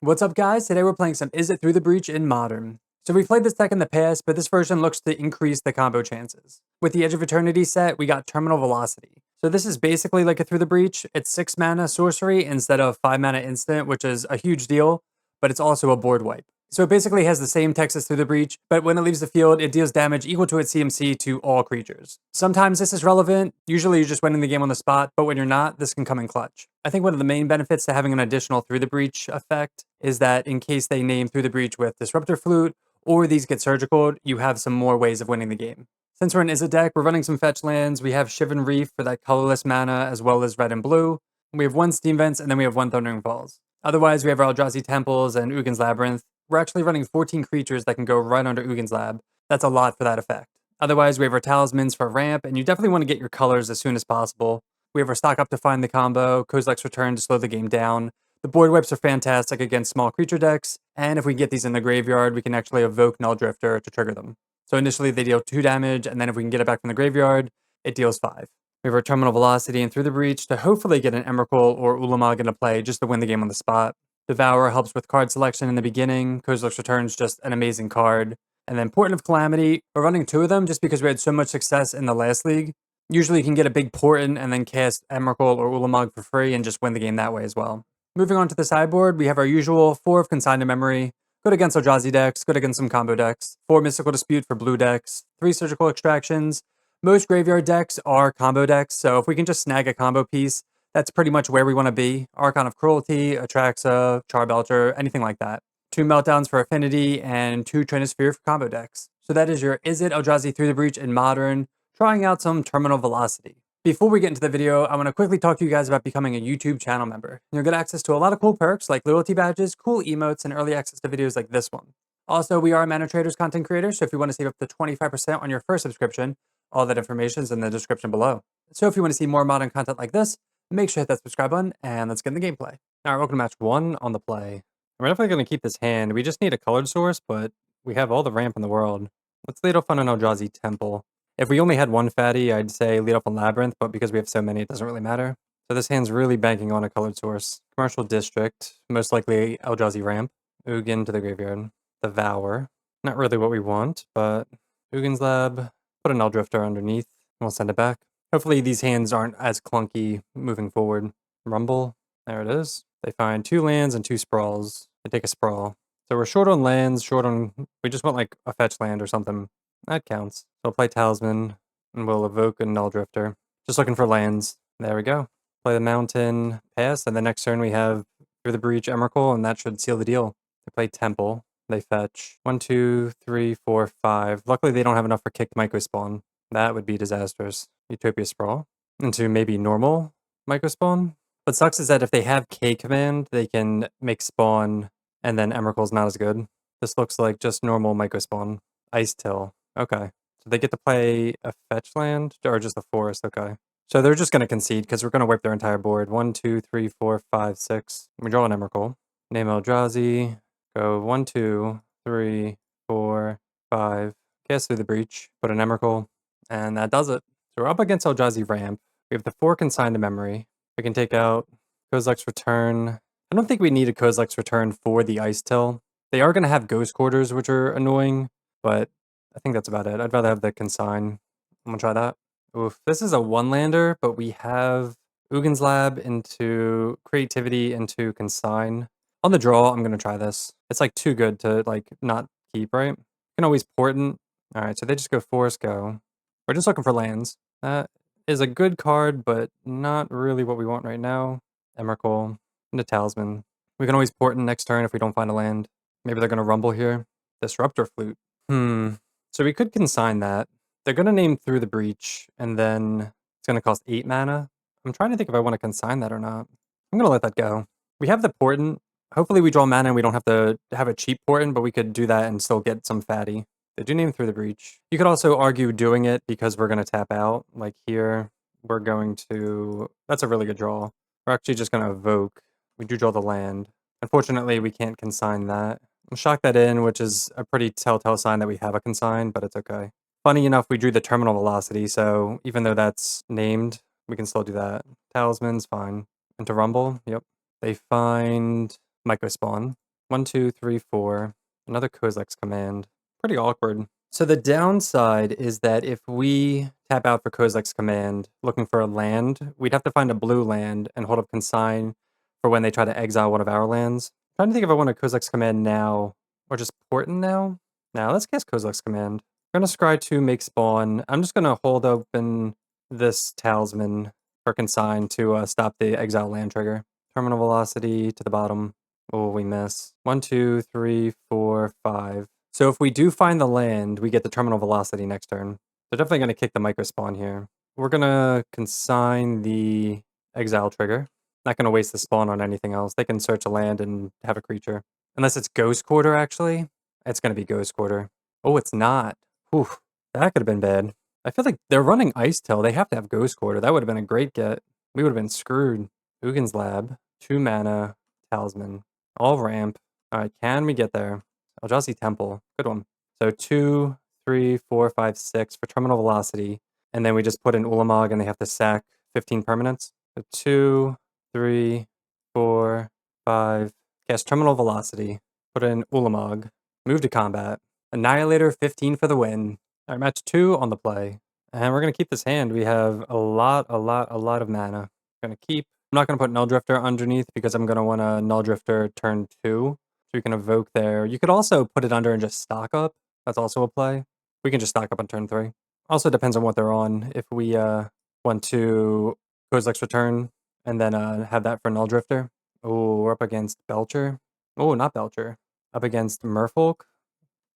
What's up, guys? Today we're playing some Izzet Through The Breach in Modern. So we've played this deck in the past, but this version looks to increase the combo chances. With the Edge of Eternities set, we got Terminal Velocity. So this is basically like a Through the Breach. It's 6 mana sorcery instead of 5 mana instant, which is a huge deal, but it's also a board wipe. So it basically has the same text as Through the Breach, but when it leaves the field, it deals damage equal to its CMC to all creatures. Sometimes this is relevant, usually you're just winning the game on the spot, but when you're not, this can come in clutch. I think one of the main benefits to having an additional Through the Breach effect is that in case they name Through the Breach with Disruptor Flute, or these get surgical, you have some more ways of winning the game. Since we're in Izzet deck, we're running some fetch lands. We have Shivan Reef for that colorless mana, as well as red and blue. We have 1 Steam Vents, and then we have 1 Thundering Falls. Otherwise, we have our Eldrazi Temples and Ugin's Labyrinth. We're actually running 14 creatures that can go right under Ugin's Lab. That's a lot for that effect. Otherwise, we have our Talismans for ramp, and you definitely want to get your colors as soon as possible. We have our Stock Up to find the combo, Kozilek's Return to slow the game down. The board wipes are fantastic against small creature decks, and if we get these in the graveyard, we can actually evoke Null Drifter to trigger them. So initially they deal 2 damage, and then if we can get it back from the graveyard, it deals 5. We have our Terminal Velocity and Through the Breach to hopefully get an Emrakul or Ulamog into play just to win the game on the spot. Devour helps with card selection in the beginning, Kozilek's Return is just an amazing card. And then Portent of Calamity, we're running 2 of them just because we had so much success in the last league. Usually you can get a big Portent and then cast Emrakul or Ulamog for free and just win the game that way as well. Moving on to the sideboard, we have our usual 4 of Consigned to Memory, good against Eldrazi decks, good against some combo decks, 4 Mystical Dispute for blue decks, 3 Surgical Extractions. Most graveyard decks are combo decks, so if we can just snag a combo piece, that's pretty much where we want to be. Archon of Cruelty, Atraxa, Charbelcher, anything like that. 2 Meltdowns for Affinity, and 2 Trinisphere for combo decks. So that is your Izzet Eldrazi Through the Breach in Modern, trying out some Terminal Velocity. Before we get into the video, I want to quickly talk to you guys about becoming a YouTube channel member. You'll get access to a lot of cool perks like loyalty badges, cool emotes, and early access to videos like this one. Also, we are Mana Traders content creators, so if you want to save up to 25% on your first subscription, all that information is in the description below. So if you want to see more modern content like this, make sure to hit that subscribe button, and let's get in the gameplay. Alright, welcome to match 1 on the play. We're definitely going to keep this hand. We just need a colored source, but we have all the ramp in the world. Let's lead off on an Eldrazi Temple. If we only had 1 fatty, I'd say lead off on Labyrinth, but because we have so many, it doesn't really matter. So this hand's really banking on a colored source. Commercial District, most likely Eldrazi Ramp. Ugin to the graveyard. Devour. Not really what we want, but Ugin's Lab. Put a Null Drifter underneath, and we'll send it back. Hopefully these hands aren't as clunky moving forward. Rumble. There it is. They find 2 lands and 2 sprawls. They take a sprawl. So we're short on lands, short on... We just want like a fetch land or something. That counts. So we'll play Talisman, and we'll evoke a Null Drifter. Just looking for lands. There we go. Play the Mountain, pass, and the next turn we have Through the Breach, Emrakul, and that should seal the deal. They play Temple. They fetch 1, 2, 3, 4, 5. Luckily they don't have enough for kicked Myco Spawn. That would be disastrous. Utopia Sprawl. Into maybe normal Myco Spawn. What sucks is that if they have K command, they can make Spawn, and then Emrakul's not as good. This looks like just normal Myco Spawn. Ice Till. Okay. So they get to play a fetch land, or just a forest, okay. So they're just going to concede, because we're going to wipe their entire board. 1, 2, 3, 4, 5, 6. We draw an Emrakul. Name Eldrazi. Go 1, 2, 3, 4, 5. Cast Through the Breach. Put an Emrakul. And that does it. So we're up against Eldrazi Ramp. We have the 4 Consigned to Memory. We can take out Kozilek's Return. I don't think we need a Kozilek's Return for the Ice Till. They are going to have Ghost Quarters, which are annoying, but I think that's about it. I'd rather have the Consign. I'm going to try that. Oof. This is a 1-lander, but we have Ugin's Lab into Creativity into Consign. On the draw, I'm going to try this. It's like too good to like not keep, right? You can always Portent. Alright, so they just go Forest Go. We're just looking for lands. That is a good card, but not really what we want right now. Emrakul into Talisman. We can always Portent next turn if we don't find a land. Maybe they're going to Rumble here. Disruptor Flute. So we could consign that. They're going to name Through the Breach, and then it's going to cost 8 mana. I'm trying to think if I want to consign that or not. I'm going to let that go. We have the Portent. Hopefully we draw mana and we don't have to have a cheap Portent, but we could do that and still get some fatty. They do name Through the Breach. You could also argue doing it because we're going to tap out. Like here, we're going to... That's a really good draw. We're actually just going to evoke. We do draw the land. Unfortunately, we can't consign that. I'm shocked that in, which is a pretty telltale sign that we have a consign, but it's okay. Funny enough, we drew the Terminal Velocity, so even though that's named, we can still do that. Talisman's fine. Into Rumble, yep. They find Myco Spawn. 1, 2, 3, 4. Another Kozilek's command. Pretty awkward. So the downside is that if we tap out for Kozilek's command, looking for a land, we'd have to find a blue land and hold up consign for when they try to exile one of our lands. I'm trying to think if I want a Kozilek's command now, or just Portent now. Now let's cast Kozilek's command. We're gonna scry 2, make spawn. I'm just gonna hold open this talisman for consign to stop the exile land trigger. Terminal velocity to the bottom. Oh, we miss. 1, 2, 3, 4, 5. So if we do find the land, we get the terminal velocity next turn. They're definitely going to kick the micro spawn here. We're going to consign the exile trigger. Not going to waste the spawn on anything else. They can search a land and have a creature. Unless it's Ghost Quarter, actually. It's going to be Ghost Quarter. Oh, it's not. Whew, that could have been bad. I feel like they're running Ice Tail. They have to have Ghost Quarter. That would have been a great get. We would have been screwed. Ugin's Lab. 2 mana. Talisman. All ramp. All right, can we get there? Eldrazi Temple. Good one. So 2, 3, 4, 5, 6 for terminal velocity. And then we just put in Ulamog and they have to sack 15 permanents. So 2, 3, 4, 5. Cast terminal velocity. Put in Ulamog. Move to combat. Annihilator 15 for the win. All right, match 2 on the play. And we're going to keep this hand. We have a lot of mana. We're going to keep. I'm not going to put Null Drifter underneath because I'm going to want a Null Drifter turn 2. So we can evoke there. You could also put it under and just stock up. That's also a play. We can just stock up on turn 3. Also depends on what they're on. If we want to Kozilek's Return and then have that for Null Drifter. Oh, we're up against Belcher. Oh, not Belcher. Up against Merfolk.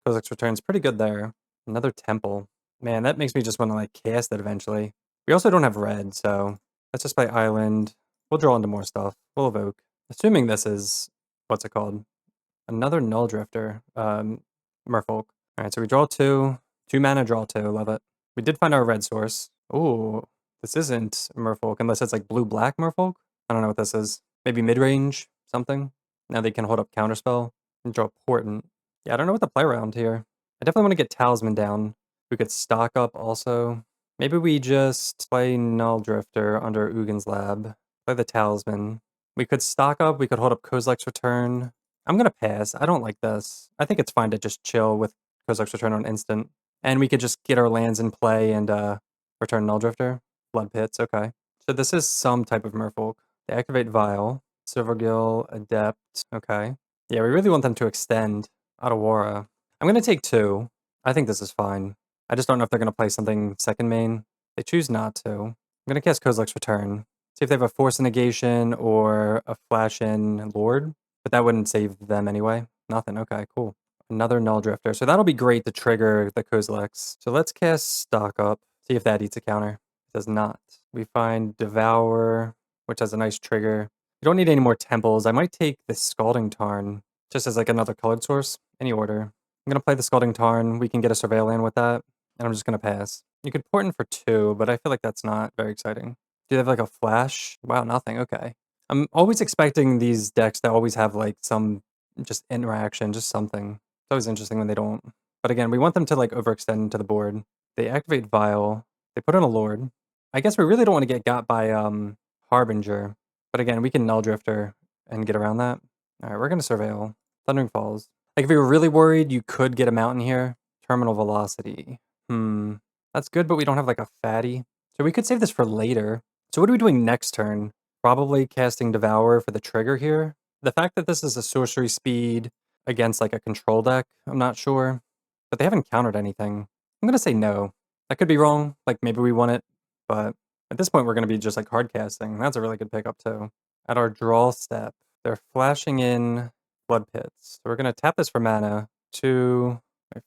Kozilek's Return's pretty good there. Another Temple. Man, that makes me just want to like cast it eventually. We also don't have red, so let's just play Island. We'll draw into more stuff. We'll evoke. Assuming this is, what's it called? Another Null Drifter. Merfolk. Alright, so we draw 2. 2 mana, draw 2. Love it. We did find our red source. Ooh, this isn't Merfolk, unless it's like blue-black Merfolk. I don't know what this is. Maybe mid-range, something. Now they can hold up Counterspell and draw Portent. Yeah, I don't know what to play around here. I definitely want to get Talisman down. We could stock up also. Maybe we just play Null Drifter under Ugin's Lab. Play the Talisman. We could stock up. We could hold up Kozilek's Return. I'm going to pass. I don't like this. I think it's fine to just chill with Kozilek's Return on instant. And we could just get our lands in play and return Null Drifter. Blood Pits, okay. So this is some type of Merfolk. They activate Vial. Silvergill, Adept, okay. Yeah, we really want them to extend Otawara. I'm going to take 2. I think this is fine. I just don't know if they're going to play something second main. They choose not to. I'm going to cast Kozilek's Return. See if they have a Force Negation or a Flash-in Lord. But that wouldn't save them anyway. Nothing. Okay, cool. Another Null Drifter. So that'll be great to trigger the Kozileks. So let's cast Stock Up. See if that eats a counter. It does not. We find Devour, which has a nice trigger. You don't need any more temples. I might take the Scalding Tarn just as like another colored source. Any order. I'm going to play the Scalding Tarn. We can get a Surveil land with that. And I'm just going to pass. You could Portent for 2, but I feel like that's not very exciting. Do they have like a flash? Wow, nothing. Okay. I'm always expecting these decks to always have like some just interaction, just something. It's always interesting when they don't. But again, we want them to like overextend into the board. They activate Vial. They put in a Lord. I guess we really don't want to get got by Harbinger. But again, we can Null Drifter and get around that. All right, we're going to Surveil. Thundering Falls. Like if you were really worried, you could get a mountain here. Terminal Velocity. That's good, but we don't have like a fatty. So we could save this for later. So what are we doing next turn? Probably casting Devour for the trigger here. The fact that this is a sorcery speed against like a control deck, I'm not sure. But they haven't countered anything. I'm going to say no. That could be wrong. Like maybe we want it. But at this point, we're going to be just like hard casting. That's a really good pickup too. At our draw step, they're flashing in Blood Pits. So we're going to tap this for mana. 2,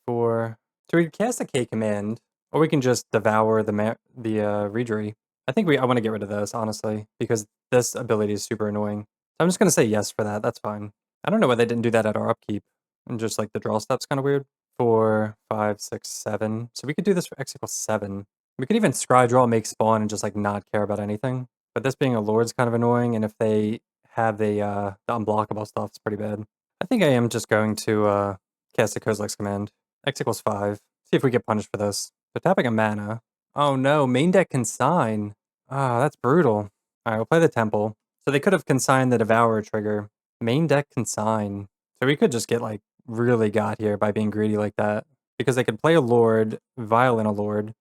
4. So we can cast a K command. Or we can just Devour the Reejerey. I think I want to get rid of this, honestly, because this ability is super annoying. So I'm just going to say yes for that. That's fine. I don't know why they didn't do that at our upkeep. And just like the draw step's kind of weird. 4, 5, 6, 7. So we could do this for X equals 7. We could even scry draw, make spawn, and just like not care about anything. But this being a Lord's kind of annoying, and if they have the unblockable stuff, it's pretty bad. I think I am just going to cast a Kozilek's command. X equals 5. See if we get punished for this. So tapping a mana. Oh no, main deck consign. Ah, that's brutal. Alright, we'll play the Temple. So they could have consigned the Devourer trigger. Main deck consign. So we could just get like really got here by being greedy like that. Because they could play a Lord, Violin a Lord.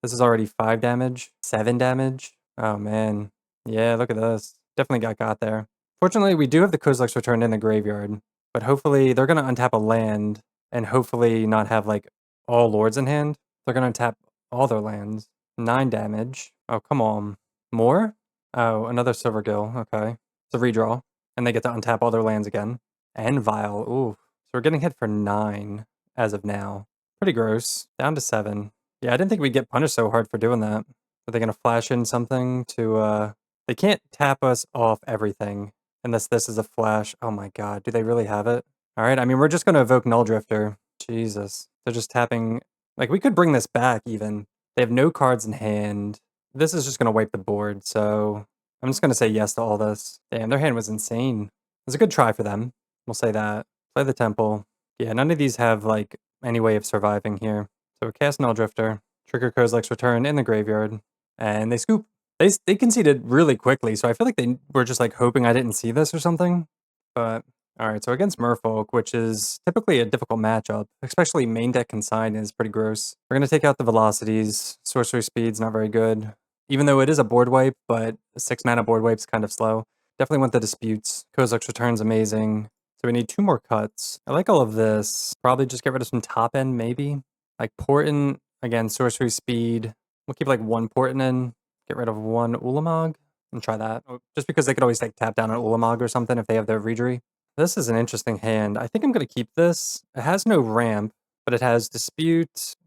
This is already 5 damage, 7 damage. Oh man. Yeah, look at this. Definitely got there. Fortunately, we do have the Kozilek's Return in the graveyard. But hopefully they're going to untap a land and hopefully not have like all Lords in hand. They're going to untap all their lands. 9 damage. Oh, come on. More? Oh, another Silver Gill. Okay. It's a redraw. And they get to untap all their lands again. And Vial. Ooh. So we're getting hit for 9 as of now. Pretty gross. Down to 7. Yeah, I didn't think we'd get punished so hard for doing that. Are they going to flash in something to, They can't tap us off everything unless this is a flash. Oh my god, do they really have it? Alright, I mean, we're just going to evoke Null Drifter. Jesus. They're just tapping... Like, we could bring this back, even. They have no cards in hand. This is just going to wipe the board, so... I'm just going to say yes to all this. Damn, their hand was insane. It was a good try for them. We'll say that. Play the Temple. Yeah, none of these have, like, any way of surviving here. So we cast Null Drifter, trigger Kozilek's Return in the graveyard, and they scoop. They conceded really quickly, so I feel like they were just, like, hoping I didn't see this or something. But, alright, so against Merfolk, which is typically a difficult matchup, especially main deck Consign is pretty gross. We're going to take out the Velocities. Sorcery Speed's not very good. Even though it is a board wipe, but a 6-mana board wipe's kind of slow. Definitely want the Disputes. Kozilek's Return's amazing. So we need 2 more cuts. I like all of this. Probably just get rid of some top end, maybe. Like Portent, again, Sorcery Speed. We'll keep like 1 Portent in. Get rid of 1 Ulamog. And try that. Just because they could always like tap down an Ulamog or something if they have their Reedry. This is an interesting hand. I think I'm going to keep this. It has no ramp, but it has Dispute.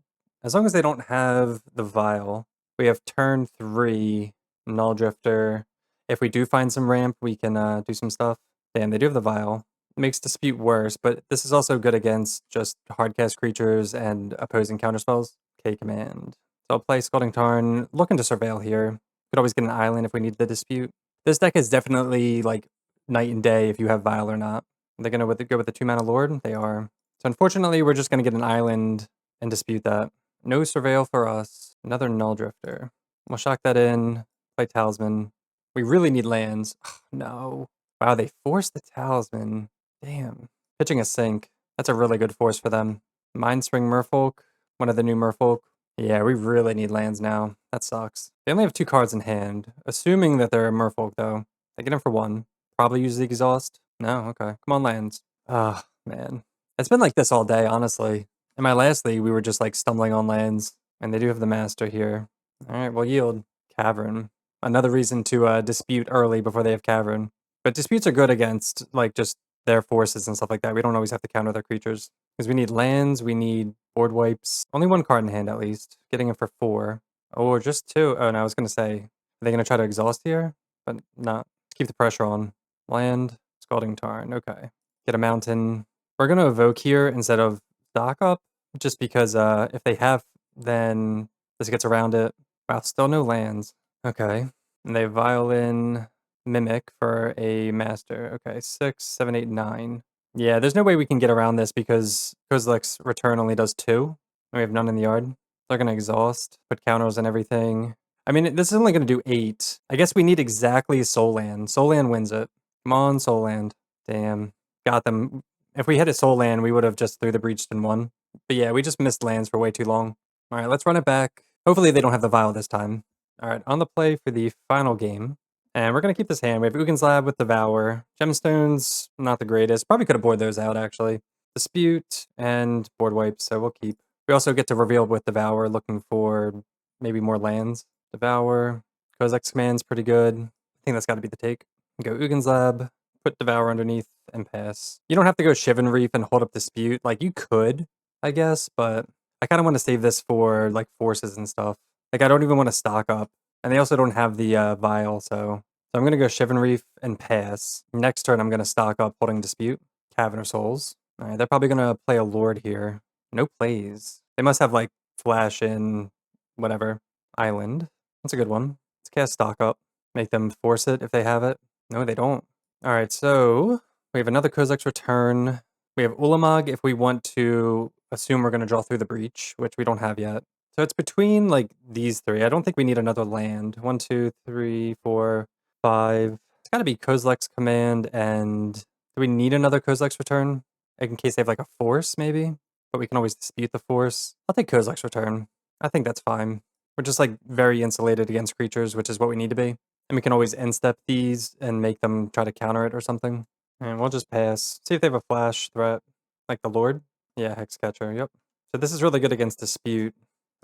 As long as they don't have the Vial. We have turn 3, Null Drifter. If we do find some ramp, we can do some stuff. Damn, they do have the Vial. It makes Dispute worse, but this is also good against just hardcast creatures and opposing counterspells. K command. So I'll play Scalding Tarn, looking to Surveil here. Could always get an island if we need the Dispute. This deck is definitely like night and day if you have Vial or not. Are they going to go with the 2-mana Lord? They are. So unfortunately, we're just going to get an island and dispute that. No Surveil for us. Another Null Drifter. We'll shock that in. Play Talisman. We really need lands. Oh, no. Wow, they forced the Talisman. Damn. Pitching a Sink. That's a really good force for them. Mindspring Merfolk. One of the new Merfolk. Yeah, we really need lands now. That sucks. They only have 2 cards in hand. Assuming that they're a Merfolk, though. They get them for 1. Probably use the Exhaust. No, okay. Come on, lands. Ah, man. It's been like this all day, honestly. In my last league, we were just like stumbling on lands, and they do have the Master here. All right, well, yield. Cavern. Another reason to dispute early before they have Cavern. But disputes are good against like just their forces and stuff like that. We don't always have to counter their creatures. Because we need lands, we need board wipes. Only 1 card in hand at least. Getting it for 4. Oh, or just 2. Oh, no, I was going to say, are they going to try to exhaust here? But not. Keep the pressure on. Land, Scalding Tarn. Okay. Get a mountain. We're going to evoke here instead of stock up, just because if they have, then this gets around it. Wow, still no lands. Okay. And they Violin Mimic for a Master. Okay, 6, 7, 8, 9. Yeah, there's no way we can get around this because Kozilek's Return only does 2. And we have none in the yard. They're going to exhaust, put counters and everything. I mean, this is only going to do 8. I guess we need exactly Soul Land. Soul Land wins it. Come on, Soul Land. Damn. Got them. If we hit a Soul Land, we would have just through the breached and won. But yeah, we just missed lands for way too long. All right, let's run it back. Hopefully they don't have the Vial this time. All right, on the play for the final game. And we're going to keep this hand. We have Ugin's Lab with Devour. Gemstones, not the greatest. Probably could have bored those out, actually. Dispute and board wipe, so we'll keep. We also get to reveal with Devour, looking for maybe more lands. Devour. Kozilek's Command's pretty good. I think that's got to be the take. Go Ugin's Lab, put Devour underneath, and pass. You don't have to go Shivan Reef and hold up Dispute. Like, you could, I guess, but I kind of want to save this for, like, forces and stuff. Like, I don't even want to stock up. And they also don't have the Vial, so I'm going to go Shivan Reef and pass. Next turn, I'm going to stock up holding Dispute. Cavern of Souls. All right, they're probably going to play a Lord here. No plays. They must have, like, Flash in whatever. Island. That's a good one. Let's cast stock up. Make them force it if they have it. No, they don't. All right, so we have another Kozilek's Return. We have Ulamog if we want to assume we're going to draw through the breach, which we don't have yet. So it's between like these 3. I don't think we need another land. 1, 2, 3, 4, 5. It's got to be Kozilek's Command and do we need another Kozilek's Return? in case they have like a force, maybe. But we can always dispute the force. I'll take Kozilek's Return. I think that's fine. We're just like very insulated against creatures, which is what we need to be. And we can always end-step these and make them try to counter it or something. And we'll just pass. See if they have a flash threat. Like the Lord? Yeah, Hexcatcher, yep. So this is really good against Dispute.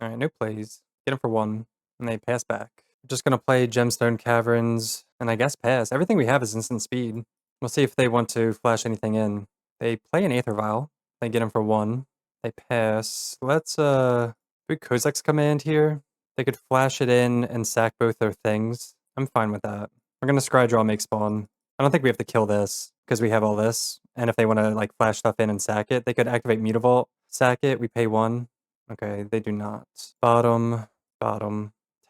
Alright, no plays. Get him for 1. And they pass back. We're just gonna play Gemstone Caverns, and I guess pass. Everything we have is instant speed. We'll see if they want to flash anything in. They play an Aether Vial. They get him for 1. They pass. Let's, do Kozilek's Command here? They could flash it in and sack both their things. I'm fine with that. We're gonna Scry Draw, make spawn. I don't think we have to kill this, because we have all this. And if they want to, like, flash stuff in and sack it, they could activate Mutavault, sack it, we pay 1. Okay, they do not. Bottom,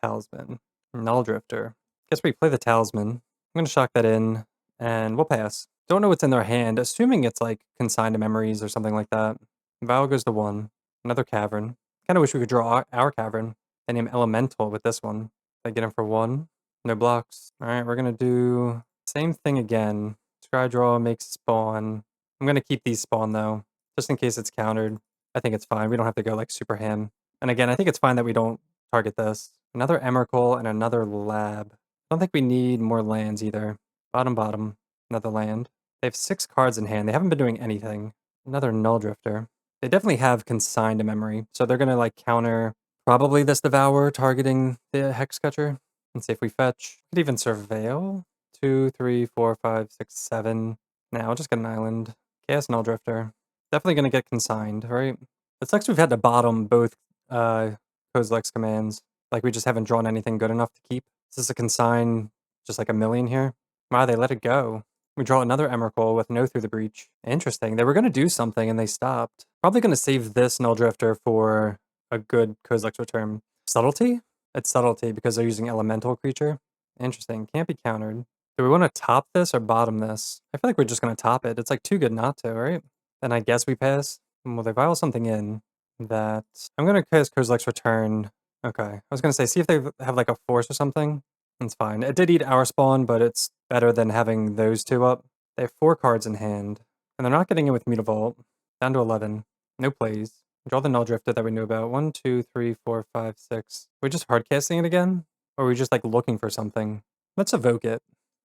Talisman. Null Drifter. Guess we play the Talisman. I'm gonna shock that in, and we'll pass. Don't know what's in their hand, assuming it's, like, Consigned to Memories or something like that. Vial goes to 1. Another Cavern. Kinda wish we could draw our Cavern. They name Elemental with this one. They get him for 1. No blocks. Alright, we're gonna do same thing again. Scry Draw, make spawn. I'm gonna keep these spawn though, just in case it's countered. I think it's fine. We don't have to go like super ham. And again, I think it's fine that we don't target this. Another Emrakul and another lab. I don't think we need more lands either. Bottom, another land. They have 6 cards in hand. They haven't been doing anything. Another Null Drifter. They definitely have Consigned to Memory, so they're gonna like counter probably this Devour targeting the Hexcatcher. Let's see if we fetch. Could even Surveil. 2, 3, 4, 5, 6, 7. Now I'll just get an island. Chaos Null Drifter. Definitely gonna get consigned, right? It sucks we've had to bottom both Kozilek's commands. Like we just haven't drawn anything good enough to keep. Is this a consign just like a million here? Wow, they let it go. We draw another Emrakul with no Through the Breach. Interesting. They were gonna do something and they stopped. Probably gonna save this Null Drifter for a good Kozilek's Return. Subtlety? It's Subtlety because they're using Elemental Creature. Interesting. Can't be countered. Do we want to top this or bottom this? I feel like we're just going to top it. It's like too good not to, right? Then I guess we pass. Well, they vial something in that... I'm going to cast Kozilek's Return. Okay. I was going to say, see if they have like a force or something. That's fine. It did eat our spawn, but it's better than having those 2 up. They have 4 cards in hand. And they're not getting in with Mutavault. Down to 11. No plays. Draw the Null Drifter that we knew about. 1, 2, 3, 4, 5, 6. Are we just hardcasting it again? Or are we just like looking for something? Let's evoke it.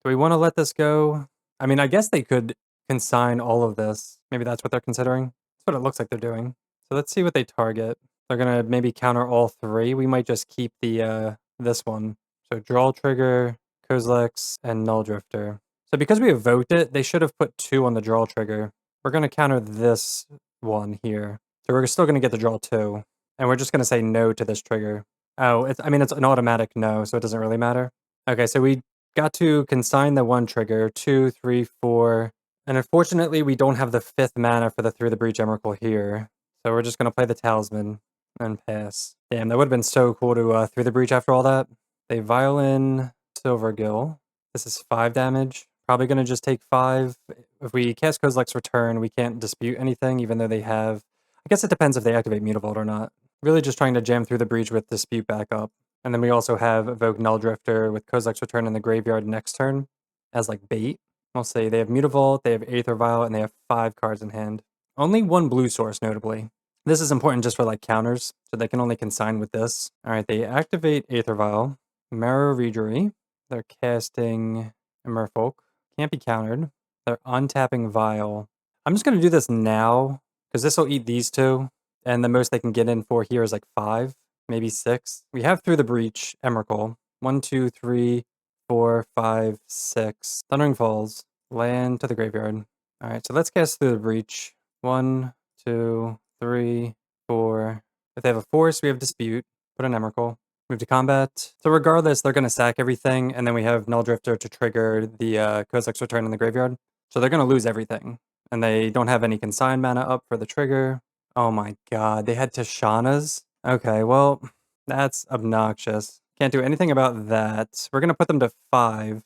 Do we want to let this go? I mean, I guess they could consign all of this. Maybe that's what they're considering. That's what it looks like they're doing. So let's see what they target. They're going to maybe counter all 3. We might just keep the this one. So Draw Trigger, Kozilek's, and Null Drifter. So because we evoked it, they should have put 2 on the Draw Trigger. We're going to counter this one here. So we're still going to get the Draw 2. And we're just going to say no to this trigger. Oh, it's an automatic no, so it doesn't really matter. Okay, so we got to consign the 1 trigger, 2, 3, 4. And unfortunately, we don't have the 5th mana for the Through the Breach Emrakul here. So we're just going to play the Talisman and pass. Damn, that would have been so cool to Through the Breach after all that. They Violin Silvergill. This is 5 damage. Probably going to just take 5. If we cast Kozilek's Return, we can't dispute anything, even though they have... I guess it depends if they activate Mutavault or not. Really just trying to jam through the breach with Dispute back up. And then we also have Evoke Null Drifter with Kozilek's Return in the graveyard next turn as like bait. I'll say they have Mutavault, they have Aether Vial, and they have 5 cards in hand. Only 1 blue source, notably. This is important just for like counters, so they can only consign with this. Alright, they activate Aether Vial, Marrow Regery. They're casting Merfolk. Can't be countered. They're untapping Vial. I'm just going to do this now, because this will eat these 2. And the most they can get in for here is like 5, maybe 6. We have Through the Breach, Emrakul. 1, 2, 3, 4, 5, 6. Thundering Falls. Land to the graveyard. Alright, so let's cast Through the Breach. 1, 2, 3, 4. If they have a force, we have Dispute. Put an Emrakul. Move to combat. So regardless, they're going to sack everything, and then we have Null Drifter to trigger the Kozilek's Return in the graveyard. So they're going to lose everything. And they don't have any consign mana up for the trigger. Oh my god, they had Tishana's? Okay, well, that's obnoxious. Can't do anything about that. We're gonna put them to 5.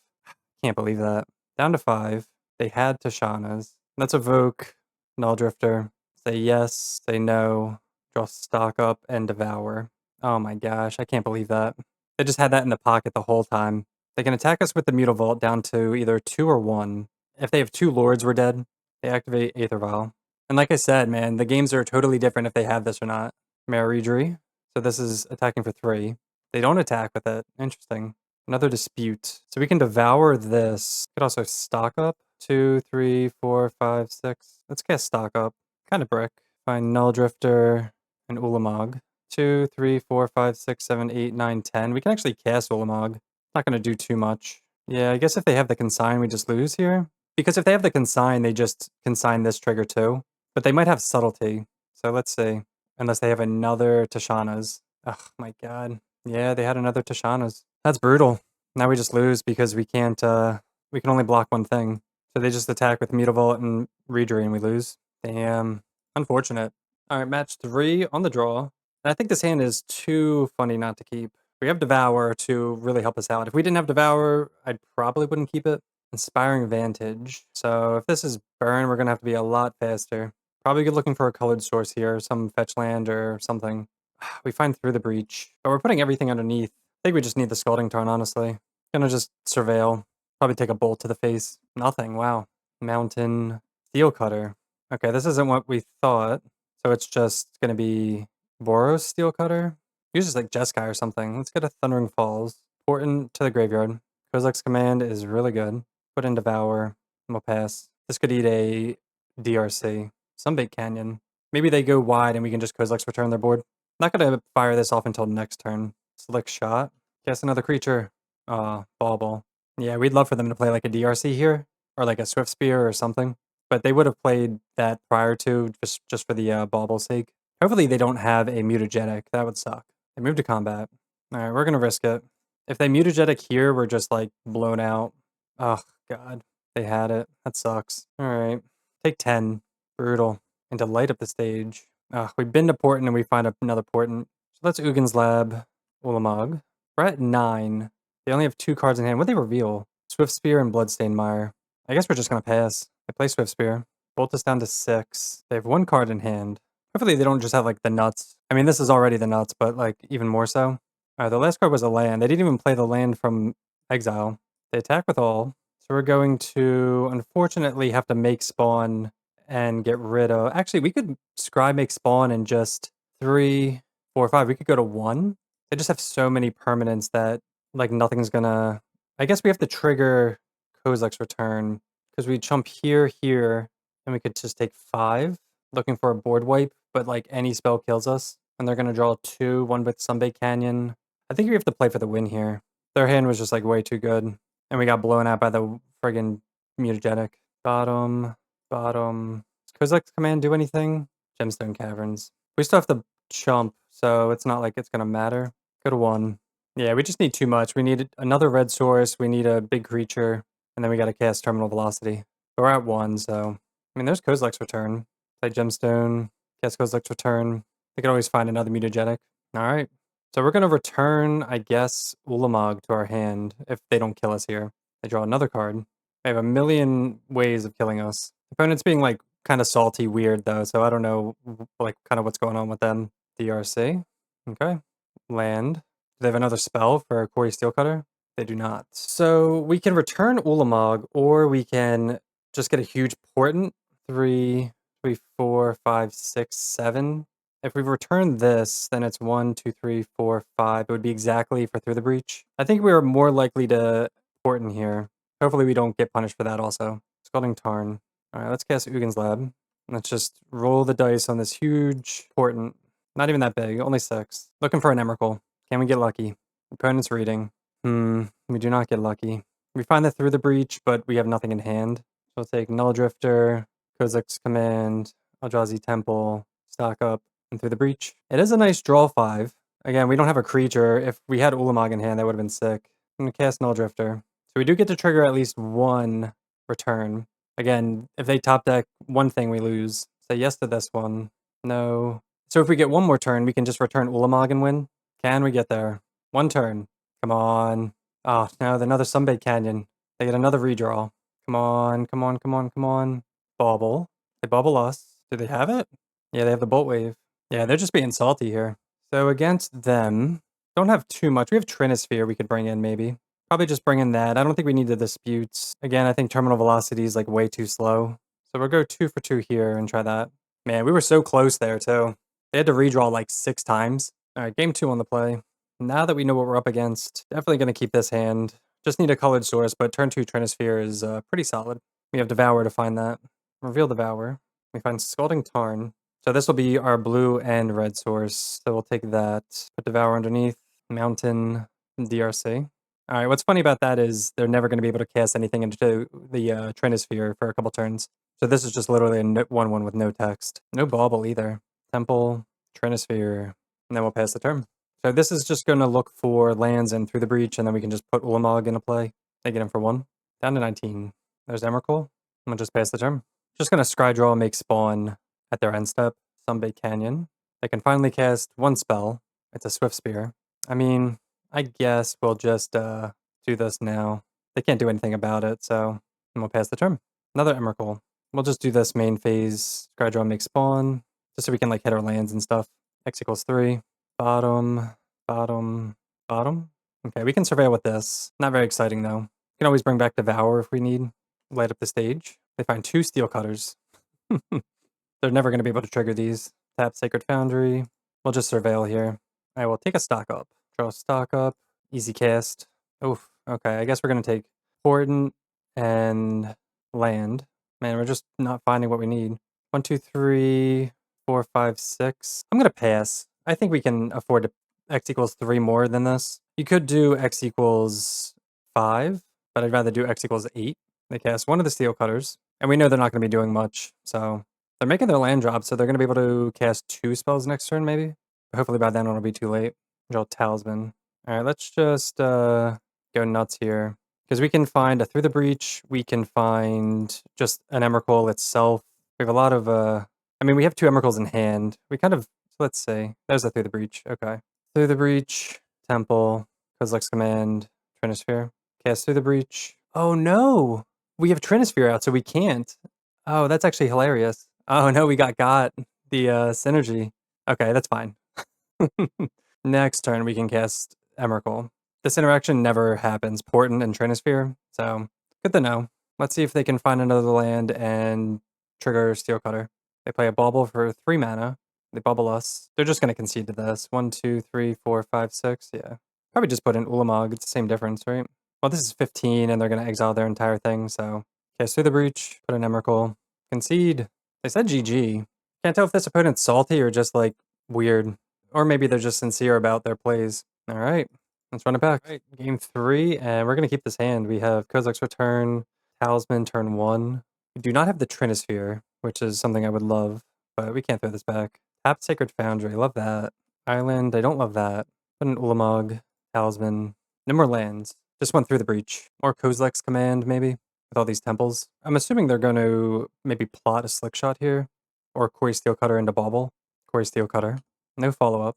Can't believe that. Down to 5. They had Tishana's. Let's evoke Null Drifter. Say yes, say no, draw stock up, and devour. Oh my gosh, I can't believe that. They just had that in the pocket the whole time. They can attack us with the Mutavault down to either 2 or 1. If they have 2 lords, we're dead. They activate Aether Vial. And like I said, man, the games are totally different if they have this or not. Maridri. So this is attacking for 3. They don't attack with it. Interesting. Another dispute. So we can devour this. Could also stock up. 2, 3, 4, 5, 6. Let's cast stock up. Kind of brick. Find Null Drifter and Ulamog. 2, 3, 4, 5, 6, 7, 8, 9, 10. We can actually cast Ulamog. Not going to do too much. Yeah, I guess if they have the consign, we just lose here. Because if they have the consign, they just consign this trigger too. But they might have subtlety. So let's see. Unless they have another Tashana's. Oh my god. Yeah, they had another Tashana's. That's brutal. Now we just lose because we can't, we can only block one thing. So they just attack with Mutavault and Readry and we lose. Damn. Unfortunate. Alright, match 3 on the draw. And I think this hand is too funny not to keep. We have Devour to really help us out. If we didn't have Devour, I probably wouldn't keep it. Inspiring Vantage. So if this is burn, we're going to have to be a lot faster. Probably good looking for a colored source here, some fetch land or something. We find Through the Breach, but we're putting everything underneath. I think we just need the Scalding Tarn, honestly. Gonna just surveil. Probably take a bolt to the face. Nothing, wow. Mountain. Steel Cutter. Okay, this isn't what we thought. So it's just gonna be Boros Steel Cutter. Uses like Jeskai or something. Let's get a Thundering Falls. Important to the graveyard. Kozilek's command is really good. Put in Devour. And we'll pass. This could eat a DRC. Sunbait Canyon. Maybe they go wide and we can just Kozilek's return their board. Not gonna fire this off until next turn. Slick shot. Cast another creature. Bauble. Yeah, we'd love for them to play like a DRC here. Or like a Swift Spear or something. But they would have played that prior to, just for the Bauble's sake. Hopefully they don't have a Mutagenic. That would suck. They move to combat. Alright, we're gonna risk it. If they Mutagenic here, we're just like blown out. Oh, God. They had it. That sucks. Alright. Take 10. Brutal. And to light up the stage. We've been to Portent and we find another Portent. So let's Ugin's Lab. Ulamog. We're at 9. They only have 2 cards in hand. What they reveal? Swift Spear and Bloodstained Mire. I guess we're just gonna pass. They play Swift Spear. Bolt us down to 6. They have 1 card in hand. Hopefully they don't just have like the nuts. I mean, this is already the nuts, but like even more so. The last card was a land. They didn't even play the land from exile. They attack with all. So we're going to, unfortunately, have to make spawn and get rid of... Actually, we could scry make spawn and just 3, 4, 5. We could go to 1. They just have so many permanents that like nothing's gonna... I guess we have to trigger Kozilek's return because we jump here, here, and we could just take 5, looking for a board wipe, but like any spell kills us. And they're gonna draw 2, 1 with Sunbait Canyon. I think we have to play for the win here. Their hand was just like way too good. And we got blown out by the friggin' Mutagenic. Bottom. Does Kozilek's command do anything? Gemstone Caverns. We still have to chump, so it's not like it's gonna matter. Go to 1. Yeah, we just need too much. We need another red source, we need a big creature, and then we gotta cast Terminal Velocity. But we're at 1, so... I mean, there's Kozilek's return. Play Gemstone, cast Kozilek's return. They can always find another Mutagenic. Alright. So we're gonna return, I guess, Ulamog to our hand if they don't kill us here. They draw another card. They have a million ways of killing us. Opponent's being like kind of salty weird though, so I don't know like kind of what's going on with them. DRC. Okay. Land. Do they have another spell for Quarry Steelcutter? They do not. So we can return Ulamog or we can just get a huge portent. 3, 4, 5, 6, 7. If we return this, then it's 1, 2, 3, 4, 5. It would be exactly for Through the Breach. I think we are more likely to portent here. Hopefully we don't get punished for that also. Scalding Tarn. Alright, let's cast Ugin's Lab. Let's just roll the dice on this huge portent. Not even that big, only 6. Looking for an Emrakul. Can we get lucky? Opponent's reading. We do not get lucky. We find the Through the Breach, but we have nothing in hand. So we'll take Null Drifter, Kozilek's Command, Eldrazi Temple, stock up, and Through the Breach. It is a nice draw 5. Again, we don't have a creature. If we had Ulamog in hand, that would have been sick. I'm going to cast Null Drifter. So we do get to trigger at least 1 return. Again, if they top deck one thing, we lose. Say yes to this one. No. So if we get 1 more turn, we can just return Ulamog and win. Can we get there? 1 turn. Come on. Oh, no, another Sunbait Canyon. They get another redraw. Come on, come on, come on, come on. Bauble. They bubble us. Do they have it? Yeah, they have the Bolt Wave. Yeah, they're just being salty here. So against them, don't have too much. We have Trinisphere we could bring in maybe. Probably just bring in that. I don't think we need the disputes. Again, I think Terminal Velocity is like way too slow. So we'll go 2 for 2 here and try that. Man, we were so close there too. They had to redraw like 6 times. Alright, game 2 on the play. Now that we know what we're up against, definitely going to keep this hand. Just need a colored source, but turn 2 Trinisphere is pretty solid. We have Devour to find that. Reveal Devour. We find Scalding Tarn. So this will be our blue and red source. So we'll take that, put Devour underneath, Mountain, DRC. Alright, what's funny about that is they're never going to be able to cast anything into the Trinisphere for a couple turns. So this is just literally a 1-1 with no text. No bauble either. Temple, Trinisphere, and then we'll pass the turn. So this is just going to look for lands and Through the Breach, and then we can just put Ulamog into play. They get him for 1. Down to 19. There's Emrakul. We'll just pass the turn. Just going to scry draw and make spawn at their end step. Sunbait Canyon. They can finally cast 1 spell. It's a Swift Spear. I mean, I guess we'll just do this now. They can't do anything about it, so we'll pass the turn. Another Emrakul. We'll just do this main phase. Scry draw, make spawn, just so we can like hit our lands and stuff. X equals 3. Bottom, bottom, bottom. Okay, we can surveil with this. Not very exciting though. We can always bring back Devour if we need. Light up the stage. They find 2 Steel Cutters. They're never going to be able to trigger these. Tap Sacred Foundry. We'll just surveil here. I will take a stock up. Draw a stock up. Easy cast. Oof. Okay, I guess we're going to take Important and land. Man, we're just not finding what we need. 1, 2, 3, 4, 5, 6. I'm going to pass. I think we can afford to X equals 3 more than this. You could do X equals 5, but I'd rather do X equals 8. They cast 1 of the Steel Cutters, and we know they're not going to be doing much, so they're making their land drop, so they're going to be able to cast 2 spells next turn, maybe? Hopefully by then it'll be too late. Draw Talisman. Alright, let's just go nuts here. Because we can find a Through the Breach, we can find just an Emrakul itself. We have a lot of, I mean, we have 2 Emrakuls in hand. We kind of, let's see. There's a Through the Breach, okay. Through the Breach, Temple, Kozilek's Command, Trinisphere. Cast Through the Breach. Oh no! We have Trinisphere out, so we can't. Oh, that's actually hilarious. Oh no, we got the synergy. Okay, that's fine. Next turn, we can cast Emrakul. This interaction never happens, Portent and Trinisphere, so good to know. Let's see if they can find another land and trigger Steel Cutter. They play a bauble for 3 mana. They bubble us. They're just going to concede to this. 1, 2, 3, 4, 5, 6. Yeah. Probably just put in Ulamog. It's the same difference, right? Well, this is 15, and they're going to exile their entire thing, so cast Through the Breach, put in Emrakul. Concede. They said GG. Can't tell if this opponent's salty or just, like, weird. Or maybe they're just sincere about their plays. All right. Let's run it back. Right, game 3, and we're going to keep this hand. We have Kozilek's Return, Talisman, turn 1. We do not have the Trinisphere, which is something I would love, but we can't throw this back. Tap Sacred Foundry, love that. Island, I don't love that. Put an Ulamog, Talisman. No more lands. Just went Through the Breach. Or Kozilek's Command, maybe, with all these temples. I'm assuming they're going to maybe plot a Slick Shot here, or Quarry Steel Cutter into Bauble. Quarry Steel Cutter. No follow-up.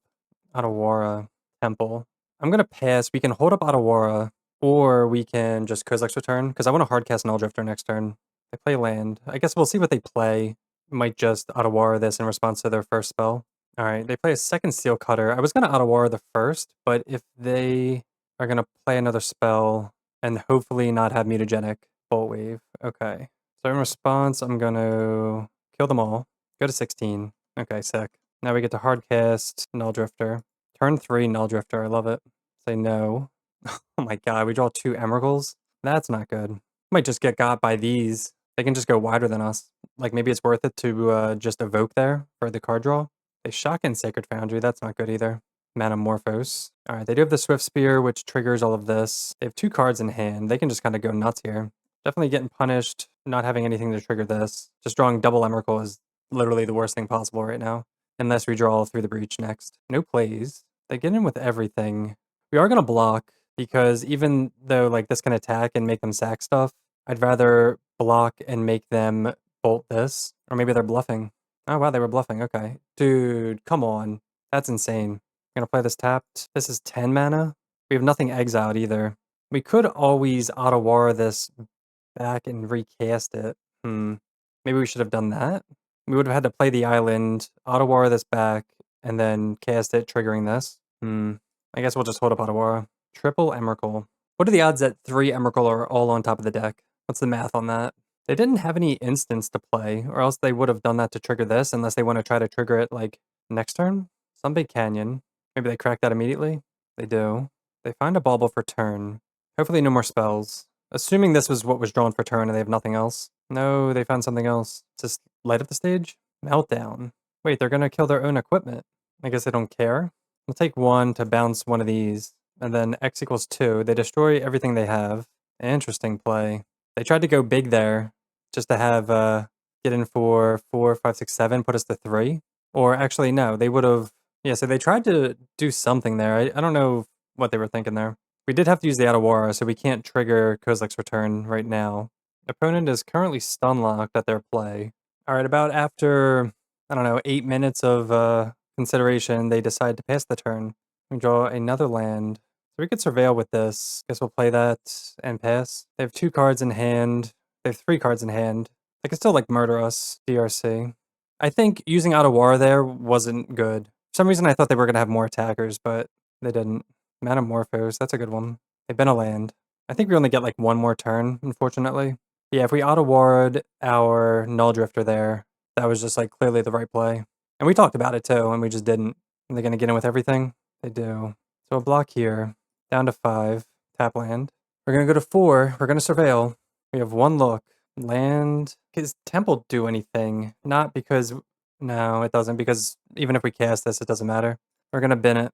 Otawara, Temple. I'm going to pass. We can hold up Otawara, or we can just Kozilek's Return, because I want to hardcast Null Drifter next turn. They play land. I guess we'll see what they play. Might just Otawara this in response to their first spell. Alright, they play a second Steel Cutter. I was going to Otawara the first, but if they are going to play another spell, and hopefully not have Mutagenic Bolt Wave. Okay. So in response, I'm going to kill them all. Go to 16. Okay, sick. Now we get to hardcast Null Drifter. Turn 3 Null Drifter, I love it. Say no. Oh my god, we draw 2 Emrakuls? That's not good. Might just get got by these. They can just go wider than us. Like, maybe it's worth it to just evoke there for the card draw. They shotgun Sacred Foundry, that's not good either. Manamorphose. Alright, they do have the Swift Spear, which triggers all of this. They have 2 cards in hand. They can just kind of go nuts here. Definitely getting punished, not having anything to trigger this. Just drawing double Emrakul is literally the worst thing possible right now. Unless we draw Through the Breach next. No plays. They get in with everything. We are going to block, because even though like this can attack and make them sack stuff, I'd rather block and make them bolt this. Or maybe they're bluffing. Oh wow, they were bluffing. Okay. Dude, come on. That's insane. I'm going to play this tapped. This is 10 mana. We have nothing exiled either. We could always Otawara this back and recast it. Maybe we should have done that. We would have had to play the island, Otawara this back, and then cast it, triggering this. I guess we'll just hold up Otawara. Triple Emrakul. What are the odds that 3 Emrakul are all on top of the deck? What's the math on that? They didn't have any instants to play, or else they would have done that to trigger this, unless they want to try to trigger it, like, next turn? Some big canyon. Maybe they crack that immediately? They do. They find a bauble for turn. Hopefully no more spells. Assuming this was what was drawn for turn and they have nothing else. No, they found something else. Just light up the stage? Meltdown. Wait, they're gonna kill their own equipment. I guess they don't care? We'll take 1 to bounce one of these, and then X equals 2. They destroy everything they have. Interesting play. They tried to go big there, just to have, get in for 4, 5, 6, 7, put us to 3. Or actually, no, they would have, yeah, so they tried to do something there. I don't know what they were thinking there. We did have to use the Adawara, so we can't trigger Kozilek's return right now. Opponent is currently stun locked at their play. All right, about after, I don't know, 8 minutes of consideration, they decide to pass the turn. We draw another land. So we could surveil with this. Guess we'll play that and pass. They have 2 cards in hand. They have 3 cards in hand. They could still, like, murder us, DRC. I think using Adawara there wasn't good. For some reason, I thought they were going to have more attackers, but they didn't. Metamorphose, that's a good one. They've been a land. I think we only get, like, 1 more turn, unfortunately. Yeah, if we Adawara our Null Drifter there, that was just, like, clearly the right play. And we talked about it, too, and we just didn't. Are they going to get in with everything? They do. So a block here. Down to 5. Tap land. We're going to go to 4. We're going to surveil. We have 1 look. Land. Does Temple do anything? Not because... No, it doesn't, because even if we cast this, it doesn't matter. We're going to bin it.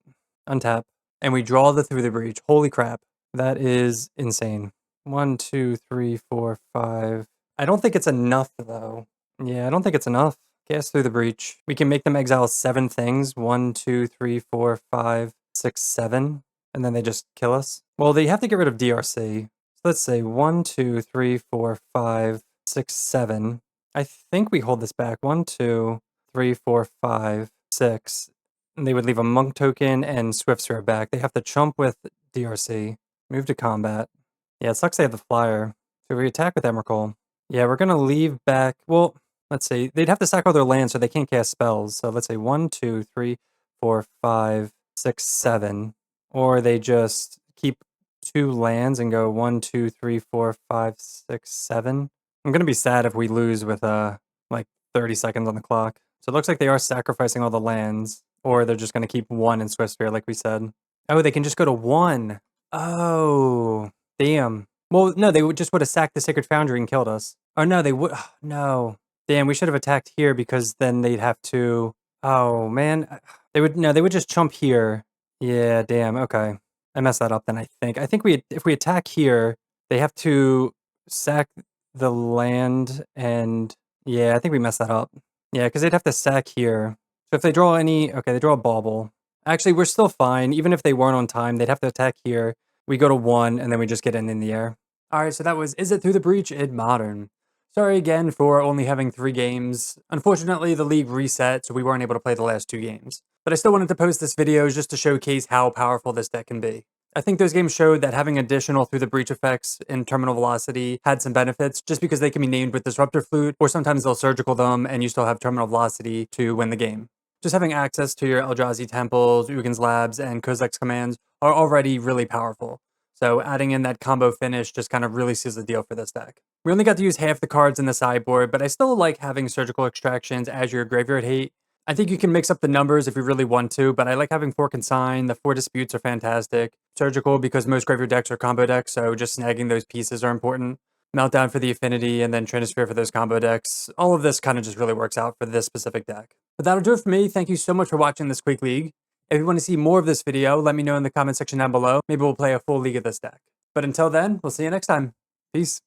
Untap. And we draw the Through the Breach. Holy crap. That is insane. 1, 2, 3, 4, 5. I don't think it's enough, though. Yeah, I don't think it's enough. Cast Through the Breach. We can make them exile 7 things. 1, 2, 3, 4, 5, 6, 7. And then they just kill us. Well, they have to get rid of DRC. So let's say 1, 2, 3, 4, 5, 6, 7. I think we hold this back. 1, 2, 3, 4, 5, 6. And they would leave a monk token and Swift Sphere back. They have to chump with DRC. Move to combat. Yeah, it sucks they have the flyer. So we attack with Emrakul. Yeah, we're going to leave back... Well, let's see. They'd have to sack all their lands so they can't cast spells. So let's say 1, 2, 3, 4, 5, 6, 7. Or they just keep 2 lands and go 1, 2, 3, 4, 5, 6, 7. I'm going to be sad if we lose with, like, 30 seconds on the clock. So it looks like they are sacrificing all the lands. Or they're just going to keep 1 in Swift Sphere, like we said. Oh, they can just go to 1. Oh, damn. Well, no, they would have sacked the Sacred Foundry and killed us. Oh, no, they would... no. Damn, we should have attacked here because then they'd have to... Oh, man. They would just chump here. Yeah, damn, okay. I messed that up then, I think. I think if we attack here, they have to sack the land and... Yeah, I think we messed that up. Yeah, because they'd have to sack here. So if they draw any... Okay, they draw a bauble. Actually, we're still fine. Even if they weren't on time, they'd have to attack here. We go to 1, and then we just get in the air. Alright, so that was Izzet Through the Breach in Modern. Sorry again for only having 3 games. Unfortunately, the league reset, so we weren't able to play the last 2 games. But I still wanted to post this video just to showcase how powerful this deck can be. I think those games showed that having additional Through the Breach effects in Terminal Velocity had some benefits, just because they can be named with Disruptor Flute, or sometimes they'll surgical them, and you still have Terminal Velocity to win the game. Just having access to your Eldrazi Temples, Ugin's Labs, and Kozilek's commands are already really powerful. So adding in that combo finish just kind of really seals the deal for this deck. We only got to use half the cards in the sideboard, but I still like having Surgical Extractions as your graveyard hate. I think you can mix up the numbers if you really want to, but I like having 4 Consign. The 4 Disputes are fantastic. Surgical because most graveyard decks are combo decks, so just snagging those pieces are important. Meltdown for the Affinity, and then Trinisphere for those combo decks. All of this kind of just really works out for this specific deck. But that'll do it for me. Thank you so much for watching this quick league. If you want to see more of this video, let me know in the comment section down below. Maybe we'll play a full league of this deck. But until then, we'll see you next time. Peace.